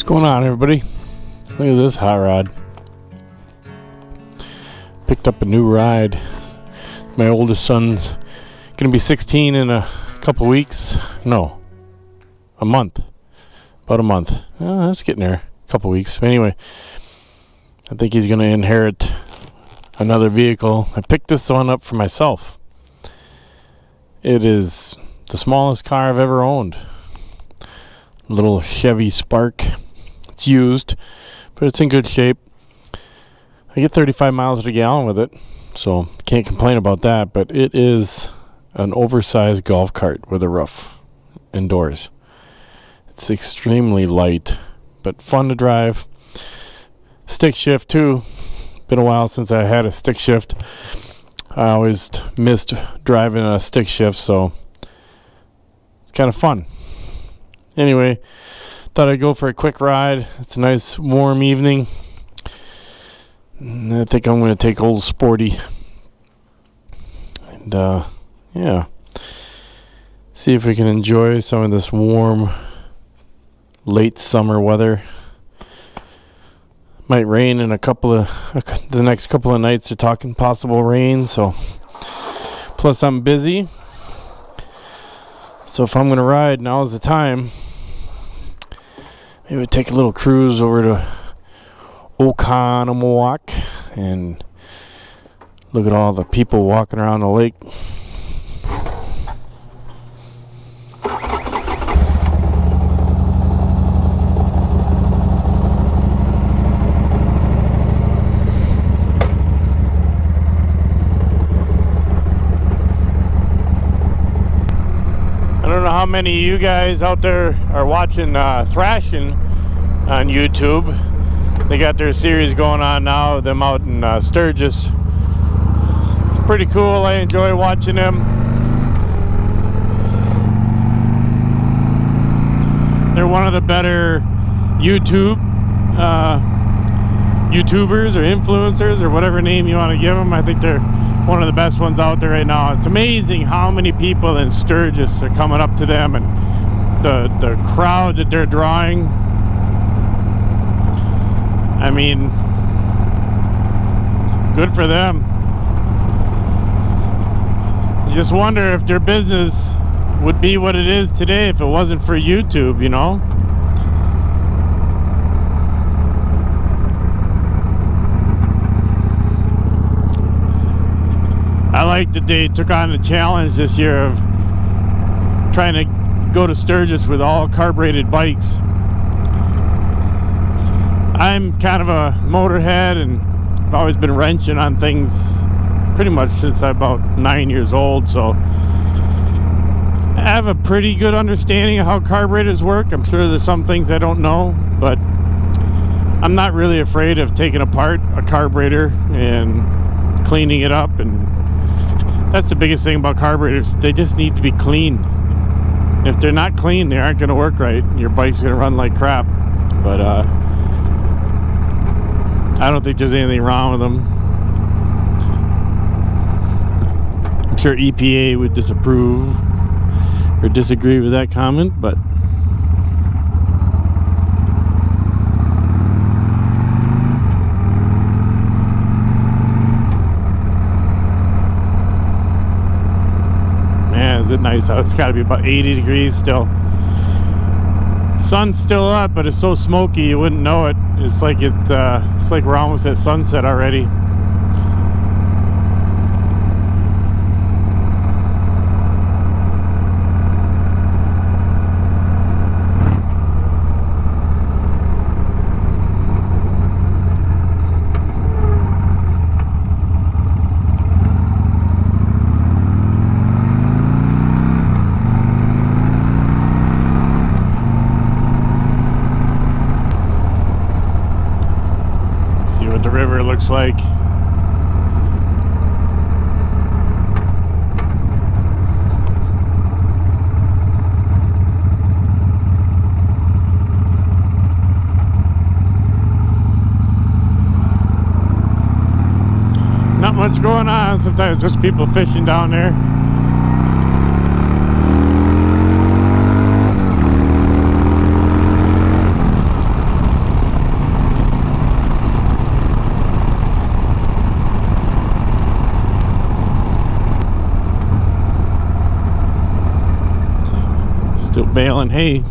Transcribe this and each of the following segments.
going on, everybody? Look at this hot rod. Picked up a new ride. My oldest son's gonna be 16 in a couple weeks. No, a month. About a month. Oh, that's getting there. A couple weeks. Anyway, I think he's gonna inherit another vehicle. I picked this one up for myself. It is the smallest car I've ever owned. Little Chevy Spark. It's used, but it's in good shape. I get 35 miles to the gallon with it, so can't complain about that. But it is an oversized golf cart with a roof indoors. It's extremely light, but fun to drive. Stick shift too. Been a while since I had a stick shift. I always missed driving a stick shift, so it's kind of fun. Anyway, thought I'd go for a quick ride. It's a nice warm evening. And I think I'm going to take Old Sporty. And yeah. See if we can enjoy some of this warm late summer weather. Might rain in the next couple of nights. They're talking possible rain, so plus I'm busy. So if I'm going to ride, now's the time. Maybe take a little cruise over to Oconomowoc and look at all the people walking around the lake. I don't know how many of you guys out there are watching Thrashing on YouTube. They got their series going on now, them out in Sturgis. It's pretty cool. I enjoy watching them. They're one of the better YouTubers or influencers or whatever name you want to give them. I think they're one of the best ones out there right now. It's amazing how many people in Sturgis are coming up to them and the crowd that they're drawing. I mean, good for them. You just wonder if their business would be what it is today if it wasn't for YouTube, you know? I like that they took on the challenge this year of trying to go to Sturgis with all carbureted bikes. I'm kind of a motorhead and I've always been wrenching on things pretty much since I'm about 9 years old, so I have a pretty good understanding of how carburetors work. I'm sure there's some things I don't know, but I'm not really afraid of taking apart a carburetor and cleaning it up. And that's the biggest thing about carburetors. They just need to be clean. If they're not clean, they aren't going to work right. Your bike's going to run like crap. But I don't think there's anything wrong with them. I'm sure EPA would disapprove or disagree with that comment, but man, is it nice out? It's got to be about 80 degrees still. Sun's still up, but it's so smoky you wouldn't know it. It's like we're almost at sunset already. The river looks like. Not much going on. Sometimes just people fishing down there. Still baling hay.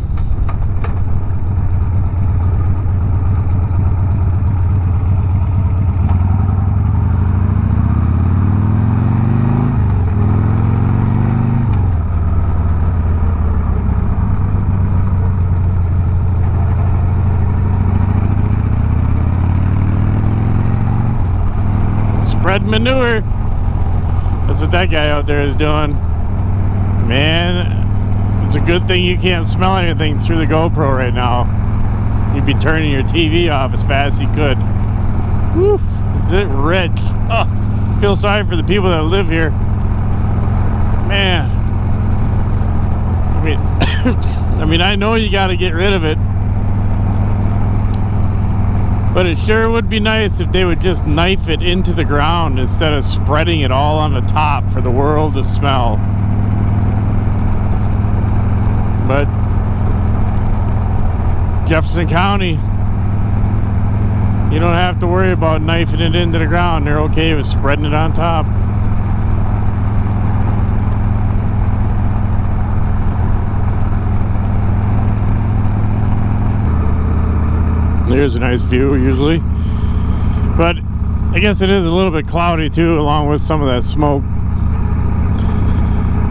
Spread manure. That's what that guy out there is doing. Man, it's a good thing you can't smell anything through the GoPro right now. You'd be turning your TV off as fast as you could. Woof, is it rich? Oh, feel sorry for the people that live here. Man. I mean, I know you got to get rid of it. But it sure would be nice if they would just knife it into the ground instead of spreading it all on the top for the world to smell. But Jefferson County, you don't have to worry about knifing it into the ground. They're okay with spreading it on top. There's a nice view usually, but I guess it is a little bit cloudy too, along with some of that smoke.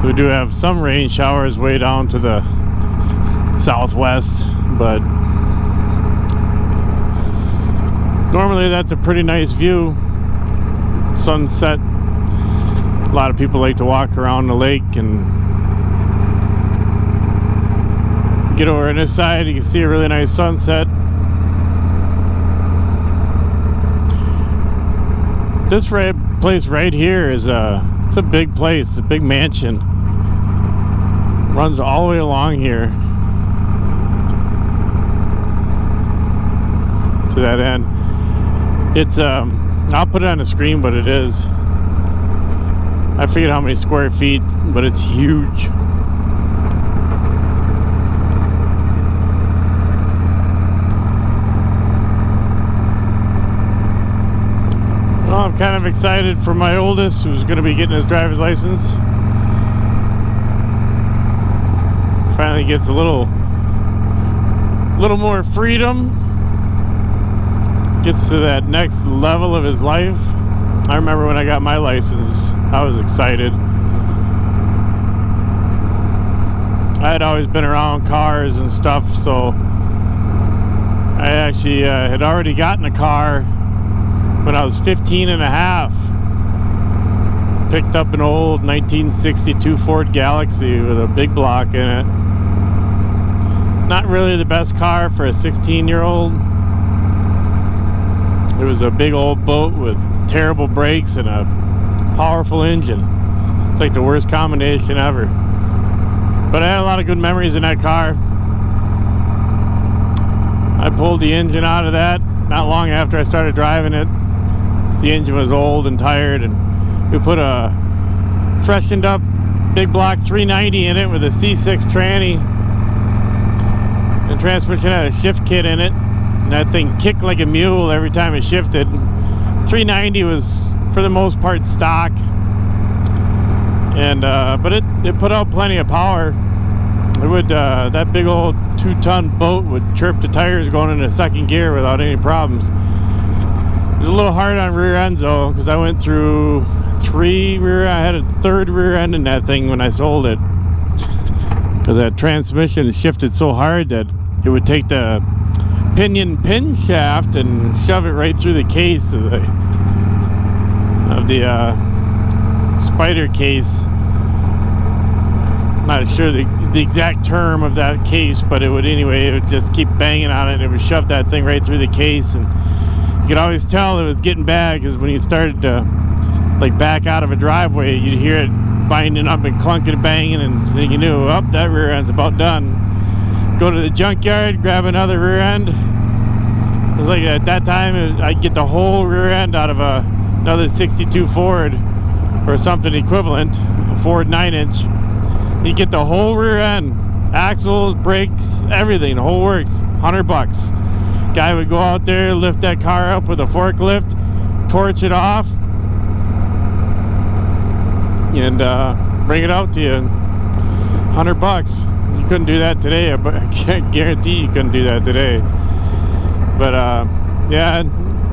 We do have some rain showers way down to the southwest, but normally that's a pretty nice view. Sunset. A lot of people like to walk around the lake and get over on this side. You can see a really nice sunset. This place right here is it's a big place, a big mansion. Runs all the way along here to that end. It's I'll put it on the screen what it is. I forget how many square feet, but it's huge. Well, I'm kind of excited for my oldest, who's going to be getting his driver's license. Finally gets a little more freedom. Gets to that next level of his life. I remember when I got my license, I was excited. I had always been around cars and stuff, so I actually had already gotten a car when I was 15 and a half. Picked up an old 1962 Ford Galaxy with a big block in it. Not really the best car for a 16-year-old. It was a big old boat with terrible brakes and a powerful engine. It's like the worst combination ever. But I had a lot of good memories in that car. I pulled the engine out of that not long after I started driving it. The engine was old and tired, and we put a freshened up big block 390 in it with a C6 tranny. The transmission had a shift kit in it, and that thing kicked like a mule every time it shifted. 390 was for the most part stock, and but it put out plenty of power. It would that big old 2-ton boat would chirp the tires going into second gear without any problems. It was a little hard on rear ends though, because I went through I had a third rear end in that thing when I sold it, because that transmission shifted so hard that it would take the pinion pin shaft and shove it right through the case of the spider case. Not sure the exact term of that case, but it would just keep banging on it, and it would shove that thing right through the case. And you could always tell it was getting bad, because when you started to like back out of a driveway, you'd hear it binding up and clunking and banging, and so you knew, oh, that rear end's about done. Go to the junkyard, grab another rear end. It was like at that time I'd get the whole rear end out of another 62 Ford or something equivalent, a Ford 9-inch. You get the whole rear end, axles, brakes, everything, the whole works, $100. Guy would go out there, lift that car up with a forklift, torch it off, and bring it out to you. $100. You couldn't do that today. But I can't guarantee you couldn't do that today. But yeah,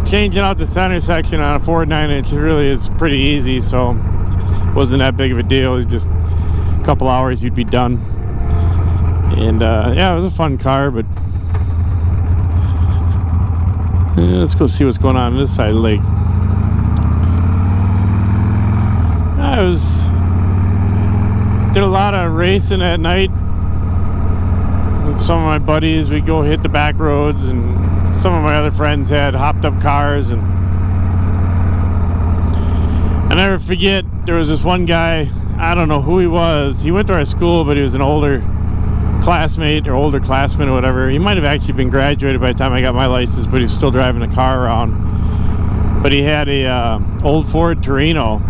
changing out the center section on a 4 9-inch really is pretty easy, so it wasn't that big of a deal. It just a couple hours you'd be done. And yeah, it was a fun car. But let's go see what's going on this side of the lake. Did a lot of racing at night with some of my buddies. We'd go hit the back roads, and some of my other friends had hopped up cars. And I never forget, there was this one guy, I don't know who he was. He went to our school, but he was an older classmate or whatever. He might have actually been graduated by the time I got my license, but he was still driving a car around. But he had a old Ford Torino.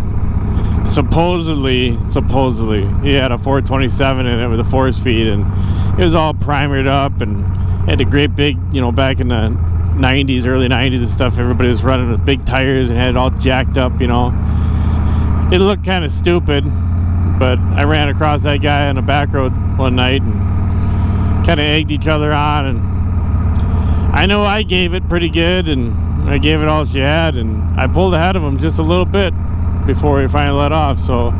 Supposedly he had a 427 in it with a 4-speed, and it was all primered up and had a great big, back in the 90s, early 90s and stuff, everybody was running with big tires and had it all jacked up. It looked kind of stupid, but I ran across that guy on a back road one night and kind of egged each other on, and I know I gave it pretty good, and I gave it all she had, and I pulled ahead of him just a little bit before he finally let off. So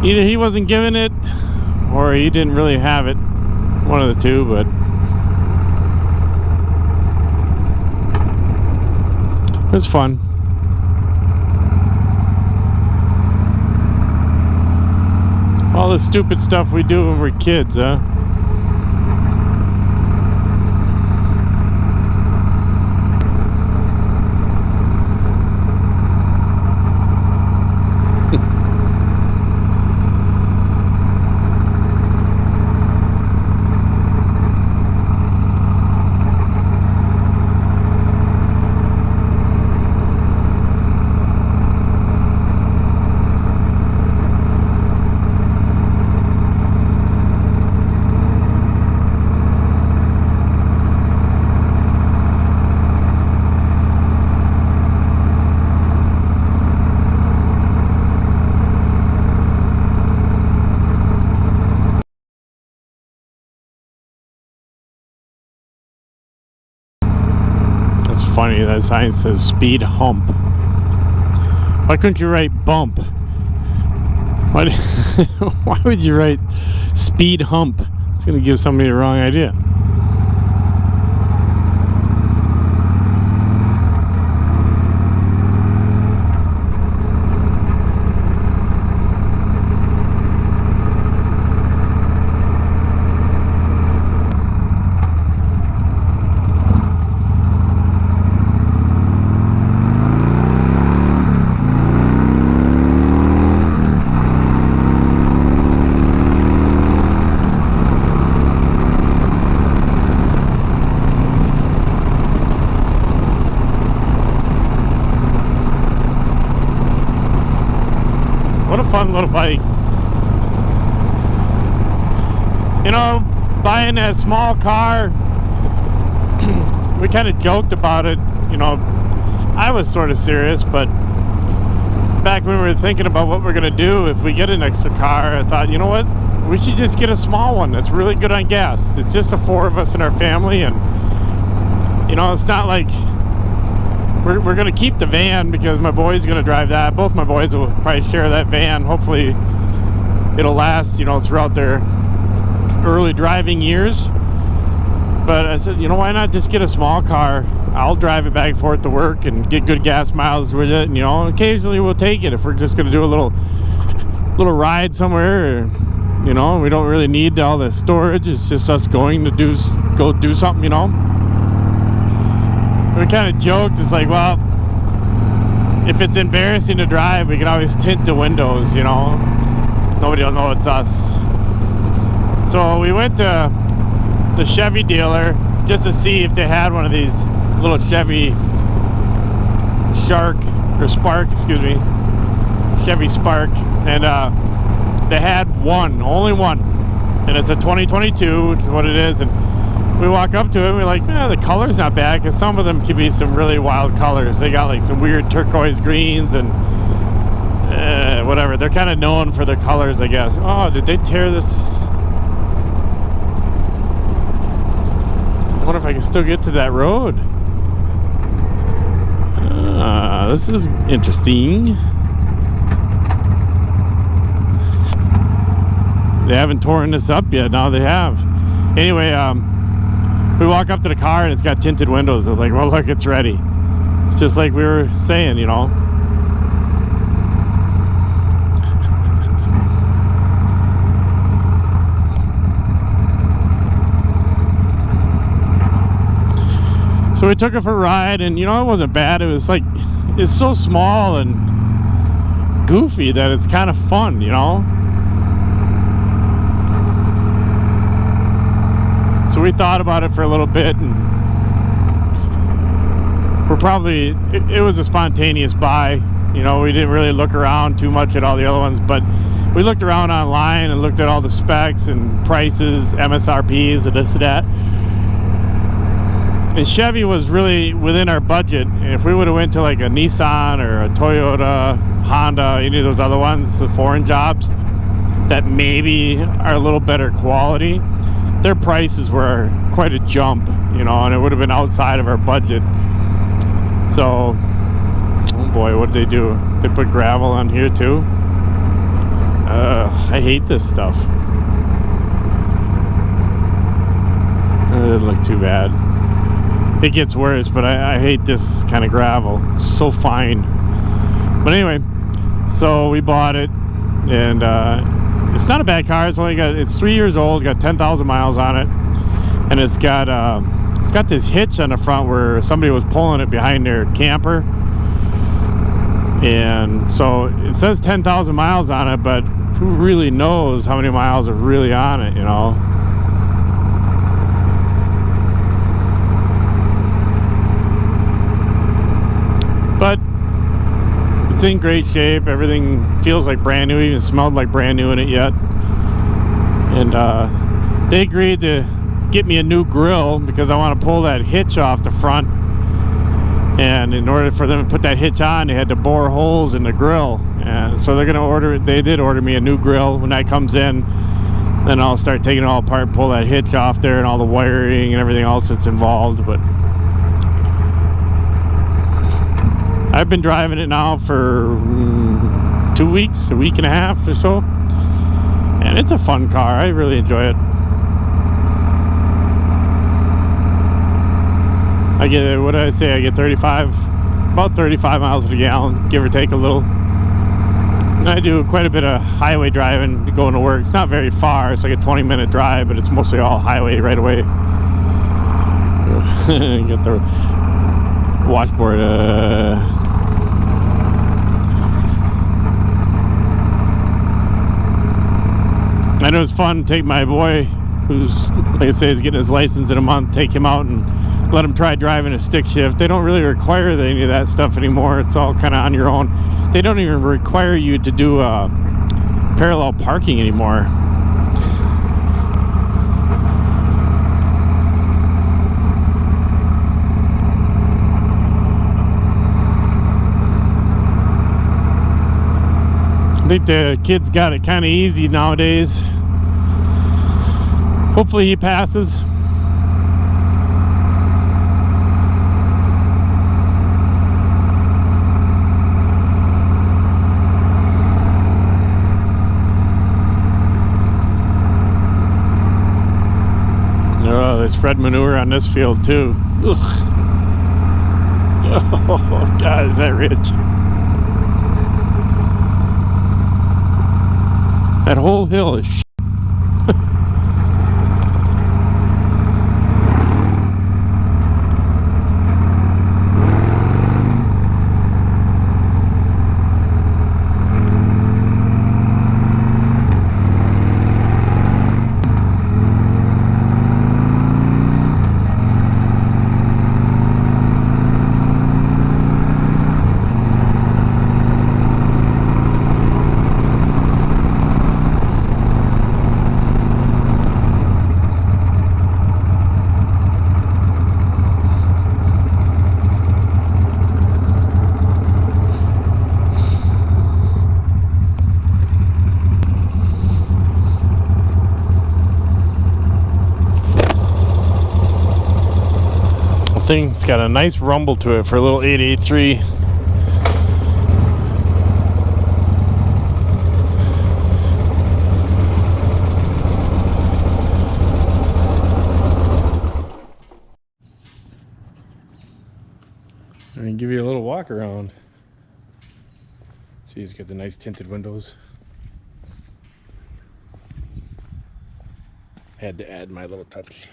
either he wasn't giving it or he didn't really have it, one of the two. But it was fun. All the stupid stuff we do when we're kids, huh? Funny, that sign says speed hump. Why couldn't you write bump? Why would you write speed hump? It's going to give somebody the wrong idea. Fun little bike. Buying that small car, we kind of joked about it. I was sort of serious, but back when we were thinking about what we're going to do if we get an extra car, I thought, you know what, we should just get a small one that's really good on gas. It's just the 4 of us in our family, and it's not like we're going to keep the van because my boy's going to drive that. Both my boys will probably share that van. Hopefully it'll last, throughout their early driving years. But I said, why not just get a small car? I'll drive it back and forth to work and get good gas mileage with it. And, occasionally we'll take it if we're just going to do a little ride somewhere. Or, we don't really need all the storage. It's just us going to go do something, We kind of joked, it's like, well, if it's embarrassing to drive, we can always tint the windows, Nobody will know it's us. So we went to the Chevy dealer just to see if they had one of these little Chevy Spark, Chevy Spark. And they had only one. And it's a 2022, which is what it is. And we walk up to it and we're like, the color's not bad, because some of them could be some really wild colors. They got like some weird turquoise greens and whatever. They're kind of known for their colors, I guess. Oh, did they tear this? I wonder if I can still get to that road. This is interesting. They haven't torn this up yet. Now they have. Anyway, we walk up to the car and it's got tinted windows. They're like, well, look, it's ready. It's just like we were saying, you know. So we took it for a ride, and you know, it wasn't bad. It was like, it's so small and goofy that it's kind of fun, you know. So we thought about it for a little bit, and we're probably, it was a spontaneous buy. You know, we didn't really look around too much at all the other ones, but we looked around online and looked at all the specs and prices, MSRPs, and this and that. And Chevy was really within our budget. If we would have went to like a Nissan or a Toyota, Honda, any of those other ones, the foreign jobs that maybe are a little better quality, their prices were quite a jump, you know, and it would have been outside of our budget. So, oh boy, what did they do? They put gravel on here too? I hate this stuff. It doesn't look too bad. It gets worse, but I hate this kind of gravel. It's so fine. But anyway, so we bought it, and it's not a bad car. It's 3 years old, got 10,000 miles on it, and it's got this hitch on the front where somebody was pulling it behind their camper, and so it says 10,000 miles on it, but who really knows how many miles are really on it, you know? But it's in great shape. Everything feels like brand new. Even smelled like brand new in it yet. And they agreed to get me a new grill because I want to pull that hitch off the front. And in order for them to put that hitch on, they had to bore holes in the grill. And so they're gonna they did order me a new grill. When that comes in, then I'll start taking it all apart and pull that hitch off there and all the wiring and everything else that's involved. But I've been driving it now for 2 weeks, a week and a half or so, and it's a fun car. I really enjoy it. I get, what did I say? I get about 35 miles to the gallon, give or take a little. And I do quite a bit of highway driving going to work. It's not very far. It's like a 20-minute drive, but it's mostly all highway right away. Get the washboard. And it was fun to take my boy, who's, like I say, is getting his license in a month, take him out and let him try driving a stick shift. They don't really require any of that stuff anymore. It's all kind of on your own. They don't even require you to do parallel parking anymore. I think the kid's got it kind of easy nowadays. Hopefully he passes. Oh, there's Fred manure on this field too. Ugh. Oh God, is that rich? That whole hill is shit. thing's got a nice rumble to it for a little 883. I'm gonna give you a little walk around. See, it's got the nice tinted windows. Had to add my little touch.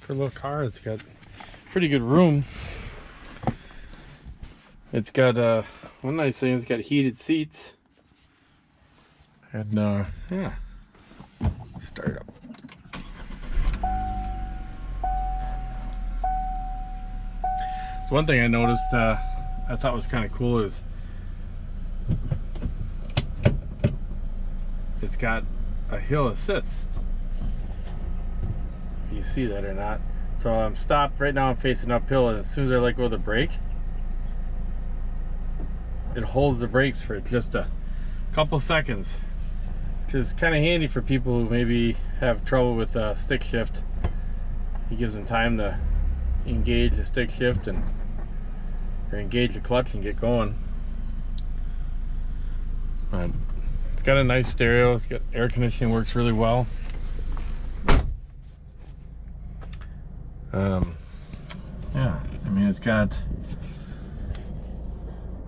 For a little car, it's got pretty good room. It's got one nice thing, it's got heated seats. And yeah, start up. So one thing I noticed I thought was kind of cool is it's got a hill assist. You see that or not? So I'm stopped right now. I'm facing uphill, and as soon as I let go of the brake, it holds the brakes for just a couple seconds, which is kind of handy for people who maybe have trouble with stick shift. It gives them time to engage the stick shift or engage the clutch and get going. It's got a nice stereo. It's got air conditioning, works really well. Yeah, I mean, it's got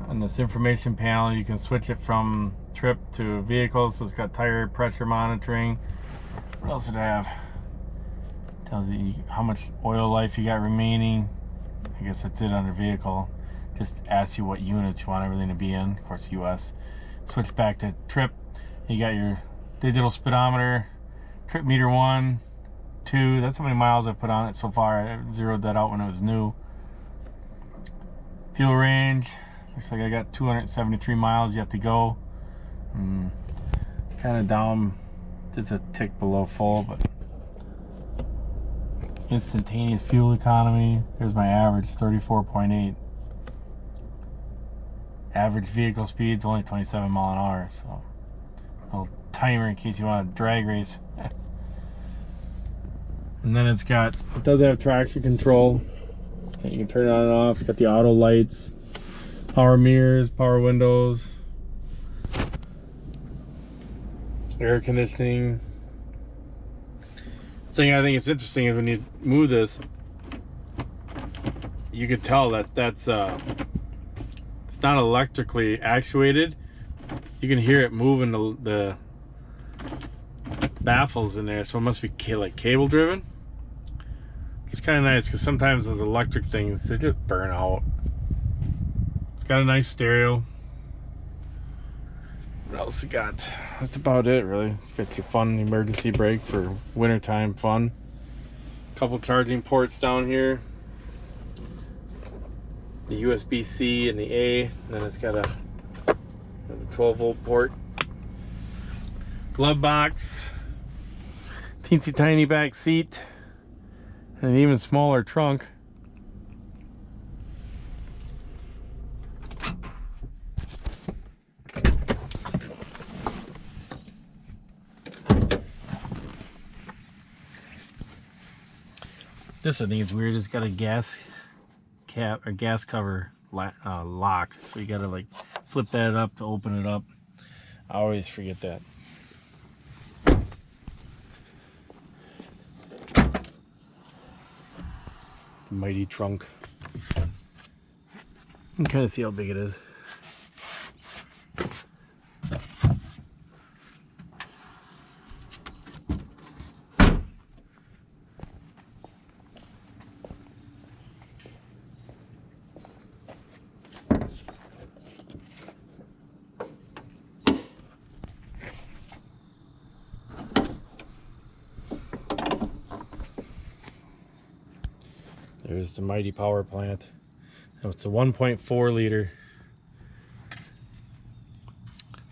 on this information panel, you can switch it from trip to vehicle. So it's got tire pressure monitoring. What else did I have? Tells you how much oil life you got remaining. I guess that's it under vehicle. Just asks you what units you want everything to be in. Of course, US. Switch back to trip. You got your digital speedometer, trip meter 1, 2. That's how many miles I've put on it so far. I zeroed that out when it was new. Fuel range. Looks like I got 273 miles yet to go. Kind of down, just a tick below full, but instantaneous fuel economy. There's my average, 34.8. Average vehicle speed's only 27 mile an hour, so a little timer in case you want to drag race. And then it does have traction control. You can turn it on and off. It's got the auto lights, power mirrors, power windows, air conditioning. The thing I think is interesting is when you move this, you could tell that that's it's not electrically actuated. You can hear it moving the baffles in there, so it must be like cable driven. It's kind of nice because sometimes those electric things, they just burn out. It's got a nice stereo. What else it got? That's about it, really. It's got your fun emergency brake for wintertime fun. Couple charging ports down here. The USB-C and the A. And then it's got a 12-volt port. Glove box. Teensy tiny back seat. And an even smaller trunk. This I think is weird. It's got a gas cap or gas cover lock, so you gotta like flip that up to open it up. I always forget that. Mighty trunk. You can kind of see how big it is. There's the mighty power plant. Now it's a 1.4 liter.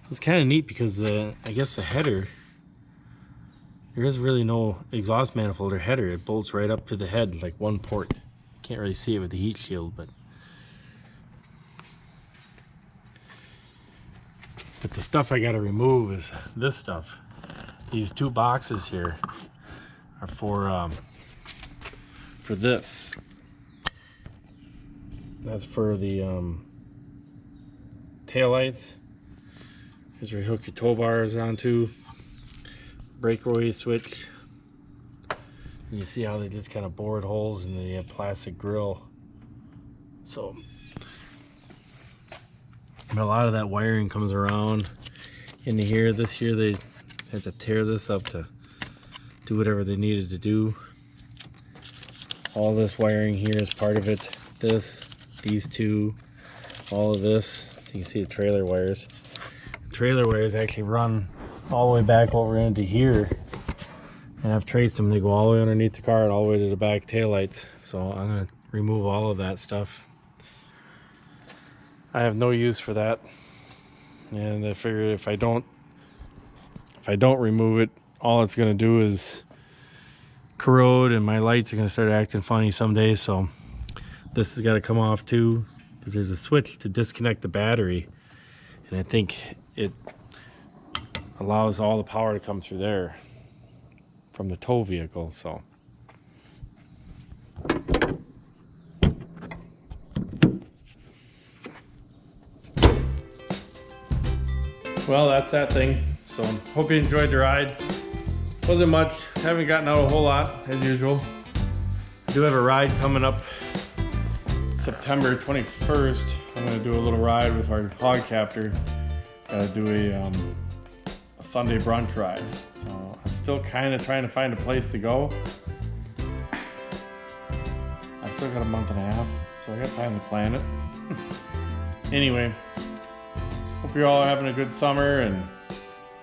So it's kind of neat because I guess the header, there is really no exhaust manifold or header. It bolts right up to the head like one port. Can't really see it with the heat shield, but the stuff I got to remove is this stuff. these two boxes here are for this. That's for the taillights. Here's where you hook your tow bars onto. Breakaway switch. And you see how they just kind of bored holes in the plastic grill. So a lot of that wiring comes around into here. This year they had to tear this up to do whatever they needed to do. All this wiring here is part of it. These two, all of this. So you can see the trailer wires. The trailer wires actually run all the way back over into here. And I've traced them. They go all the way underneath the car and all the way to the back taillights. So I'm going to remove all of that stuff. I have no use for that. And I figured if I don't remove it, all it's going to do is corrode and my lights are going to start acting funny someday. So this has got to come off too, because there's a switch to disconnect the battery, and I think it allows all the power to come through there from the tow vehicle. So well, that's that thing. So hope you enjoyed the ride. Wasn't much, haven't gotten out a whole lot as usual. I do have a ride coming up September 21st. I'm going to do a little ride with our hog captor. Got to do a Sunday brunch ride. So I'm still kind of trying to find a place to go. I still got a month and a half, so I got time to plan it. Anyway, hope you're all having a good summer, and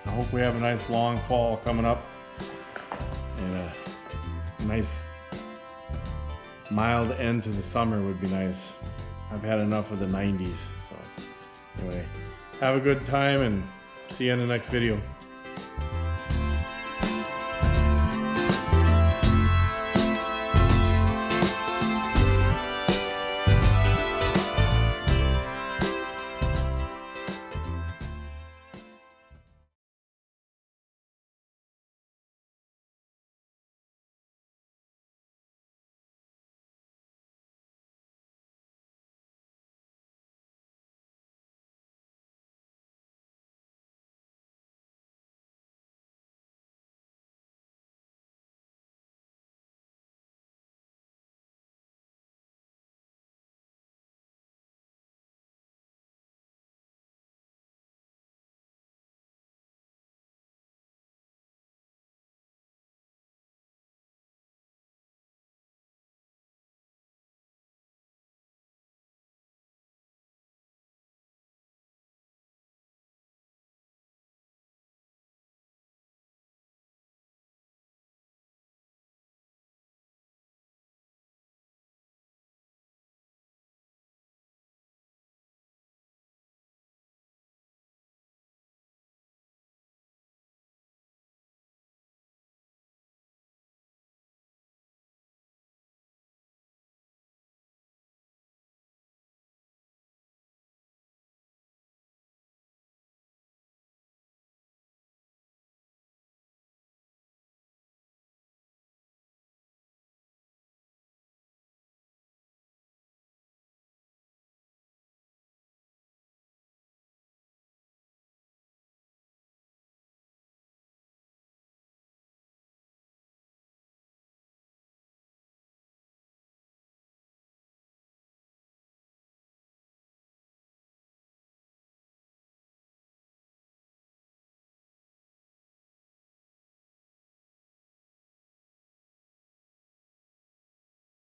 I hope we have a nice long fall coming up and a nice mild end to the summer would be nice. I've had enough of the 90s. So anyway, have a good time and see you in the next video.